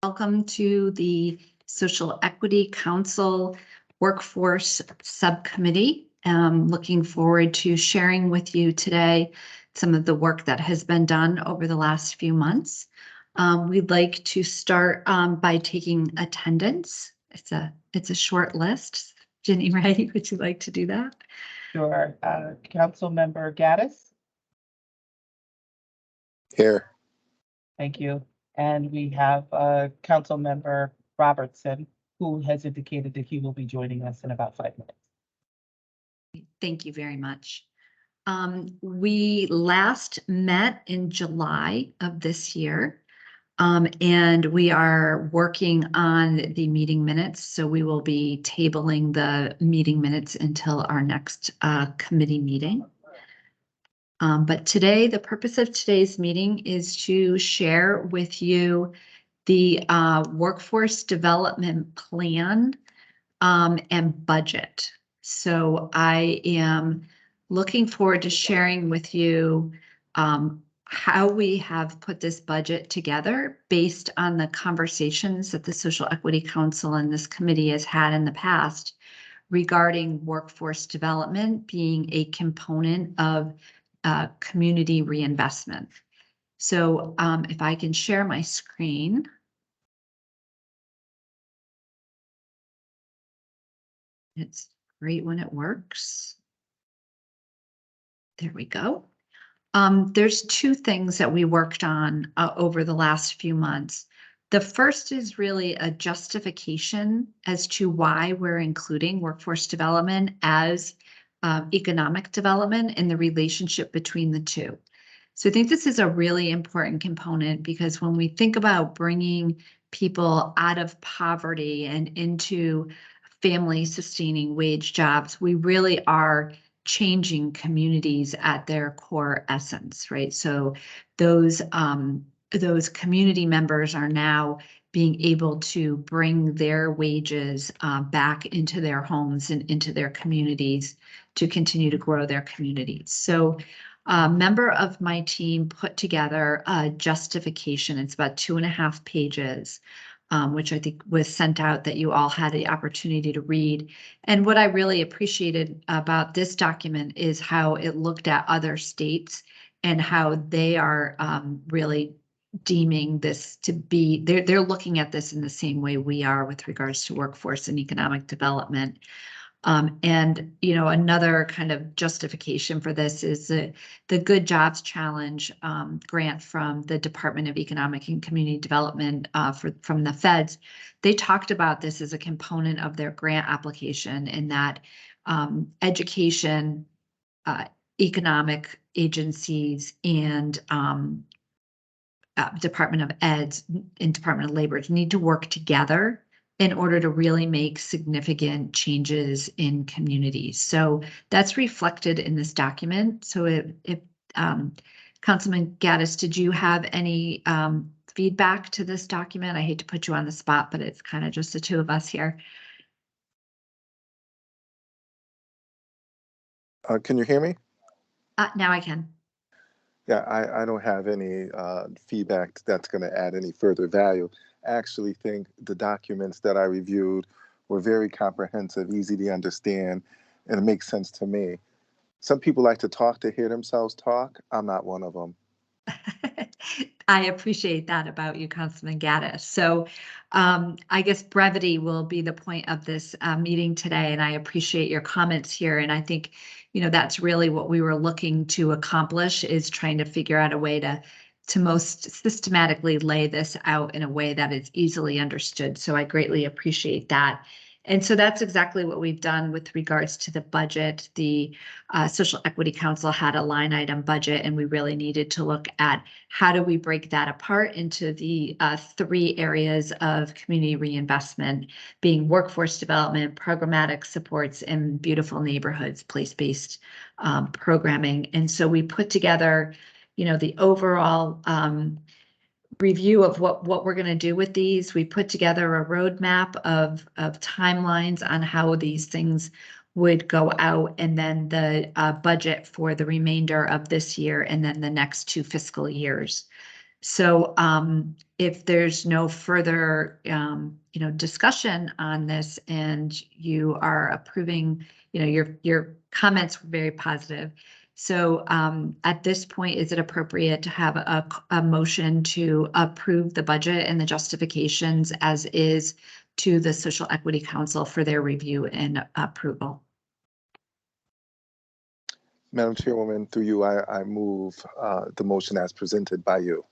Welcome to the Social Equity Council Workforce Subcommittee. Looking forward to sharing with you today some of the work that has been done over the last few months. We'd like to start by taking attendance. It's a short list. Jenny Ray, would you like to do that? Sure. Council Member Gaddis. Here. Thank you. And we have Council Member Robertson, who has indicated that he will be joining us in about 5 minutes. Thank you very much. We last met in July of this year, and we are working on the meeting minutes. So we will be tabling the meeting minutes until our next committee meeting. But today, the purpose of today's meeting is to share with you the workforce development plan and budget. So I am looking forward to sharing with you how we have put this budget together based on the conversations that the Social Equity Council and this committee has had in the past regarding workforce development being a component of community reinvestment. So if I can share my screen. It's great when it works. There we go. There's two things that we worked on over the last few months. The first is really a justification as to why we're including workforce development as economic development and the relationship between the two. So I think this is a really important component because when we think about bringing people out of poverty and into family sustaining wage jobs, we really are changing communities at their core essence, right? So those community members are now being able to bring their wages back into their homes and into their communities to continue to grow their communities. So a member of my team put together a justification. It's about 2.5 pages, which I think was sent out that you all had the opportunity to read. And what I really appreciated about this document is how it looked at other states and how they are really deeming this to be, they're looking at this in the same way we are with regards to workforce and economic development. And, you know, another kind of justification for this is the Good Jobs Challenge grant from the Department of Economic and Community Development from the feds. They talked about this as a component of their grant application, and that education, economic agencies, and Department of Ed and Department of Labor need to work together in order to really make significant changes in communities. So that's reflected in this document. So if Councilman Gaddis, did you have any feedback to this document? I hate to put you on the spot, but it's kind of just the two of us here. Can you hear me? Now I can. Yeah, I don't have any feedback that's going to add any further value. I actually think the documents that I reviewed were very comprehensive, easy to understand, and it makes sense to me. Some people like to talk to hear themselves talk. I'm not one of them. I appreciate that about you, Councilman Gaddis. So I guess brevity will be the point of this meeting today, and I appreciate your comments here. And I think, you know, that's really what we were looking to accomplish, is trying to figure out a way to most systematically lay this out in a way that is easily understood. So I greatly appreciate that. And so that's exactly what we've done with regards to the budget. The Social Equity Council had a line item budget, and we really needed to look at how do we break that apart into the 3 areas of community reinvestment, being workforce development, programmatic supports, and beautiful neighborhoods, place-based programming. And so we put together, you know, the overall review of what we're going to do with these. We put together a roadmap of timelines on how these things would go out, and then the budget for the remainder of this year and then the next 2 fiscal years. So if there's no further, discussion on this and you are approving, your comments were very positive. So at this point, is it appropriate to have a motion to approve the budget and the justifications as is to the Social Equity Council for their review and approval? Madam Chairwoman, through you, I move the motion as presented by you.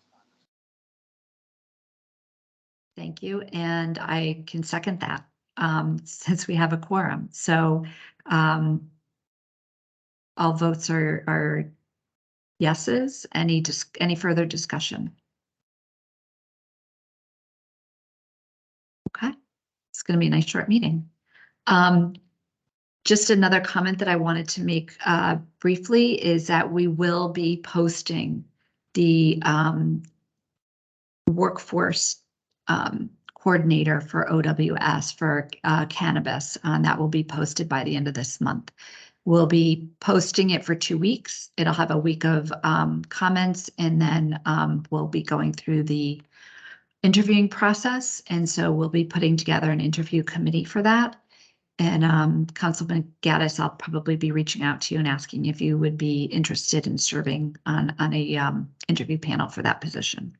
Thank you, and I can second that since we have a quorum. So all votes are yeses. Any further discussion? Okay, it's going to be a nice short meeting. Just another comment that I wanted to make briefly is that we will be posting the workforce coordinator for OWS for cannabis. That will be posted by the end of this month. We'll be posting it for 2 weeks. It'll have a week of comments, and then we'll be going through the interviewing process. And so we'll be putting together an interview committee for that. And Councilman Gaddis, I'll probably be reaching out to you and asking if you would be interested in serving on a interview panel for that position.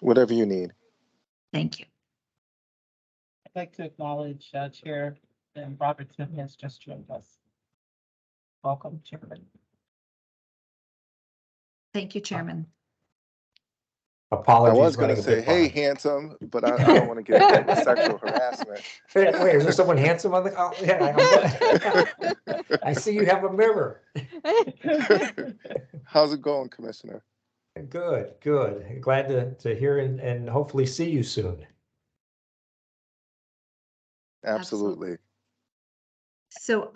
Whatever you need. Thank you. I'd like to acknowledge Chair Robertson has just joined us. Welcome, Chairman. Thank you, Chairman. Apologies. I was going to running a say, bit hey, behind. handsome, but I don't want to get hit with sexual harassment. Wait, is there someone handsome on the? Oh, yeah, I see you have a mirror. How's it going, Commissioner? Good, good. Glad to hear and hopefully see you soon. Absolutely. So,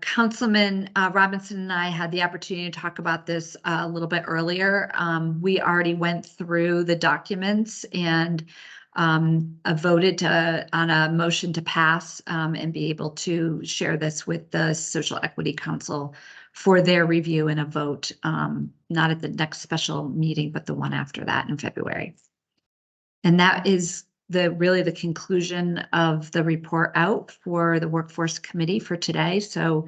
Councilman Robinson and I had the opportunity to talk about this a little bit earlier. We already went through the documents and voted on a motion to pass and be able to share this with the Social Equity Council for their review and a vote, not at the next special meeting, but the one after that in February. And that is really the conclusion of the report out for the Workforce Committee for today. So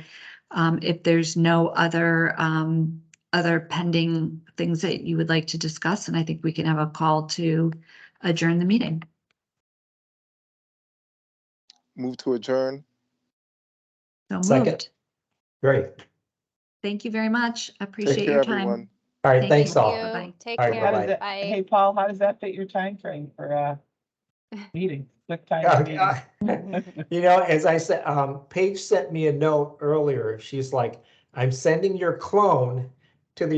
if there's no other pending things that you would like to discuss, and I think we can have a call to adjourn the meeting. Move to adjourn. So Second. moved. Great. Thank you very much. Appreciate Take care, your time. everyone. All right, Thank thanks you. all. Bye-bye. Take All right, care. How does bye-bye. that- Bye. Hey, Paul, how does that fit your time frame for meeting? Quick time meeting. You know, as I said, Paige sent me a note earlier. She's like, I'm sending your clone to the